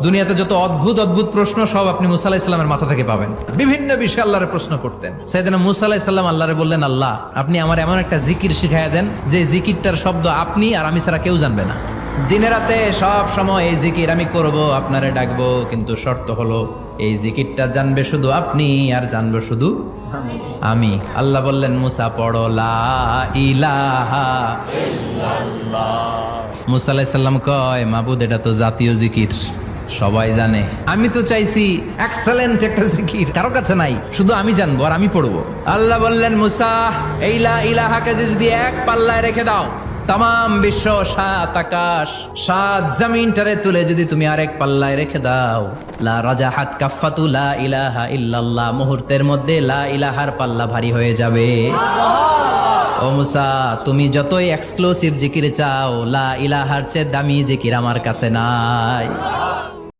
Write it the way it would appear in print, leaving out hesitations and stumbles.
দুনিয়াতে যত অদ্ভুত অদ্ভুত প্রশ্ন সব আপনি মুসা আলাহিস সাল্লামের মাথা থেকে পাবেন। বিভিন্ন বিষয়ে আল্লাহরে প্রশ্ন করতেন। সাইয়েদনা মুসা আলাহিস সাল্লাম আল্লাহরে বললেন, আল্লাহ আপনি আমার এমন একটা জিকির শিখাইয়া দেন যে জিকিরটার শব্দ আপনি আর আমি ছাড়া কেউ জানবে না। দিনে রাতে সব সময় এই জিকির আমি করব, আপনারে ডাকবো, কিন্তু শর্ত হলো এই জিকিরটা জানবে শুধু আপনি আর জানবো শুধু আমি। আল্লাহ বললেন, মুসা পড়ো লা ইলাহা ইল্লাল্লাহ। মুসা আলাইহিস সালাম কয়, মাবুদ এটা তো জাতীয় জিকির, সবাই জানে। আমি তো চাইছি এক্সেলেন্ট একটা জিকির, কারো কাছে নাই, শুধু আমি জানবো আর আমি পড়বো। আল্লাহ বললেন, মুসা এই লা ইলাহাকে যদি এক পাল্লায় রেখে দাও, তাম বিশ্ব, 7 আকাশ 7 জমিনটারে তুলে যদি তুমি আরেক পাল্লায় রেখে দাও, লা রাজাহাত কাফাতু লা ইলাহা ইল্লাল্লাহ, মুহূর্তের মধ্যে লা ইলাহার পাল্লা ভারী হয়ে যাবে। ও মুসা, তুমি যতই এক্সক্লুসিভ জিকির চাও, লা ইলাহার চেয়ে দামি জিকির আমার কাছে নাই।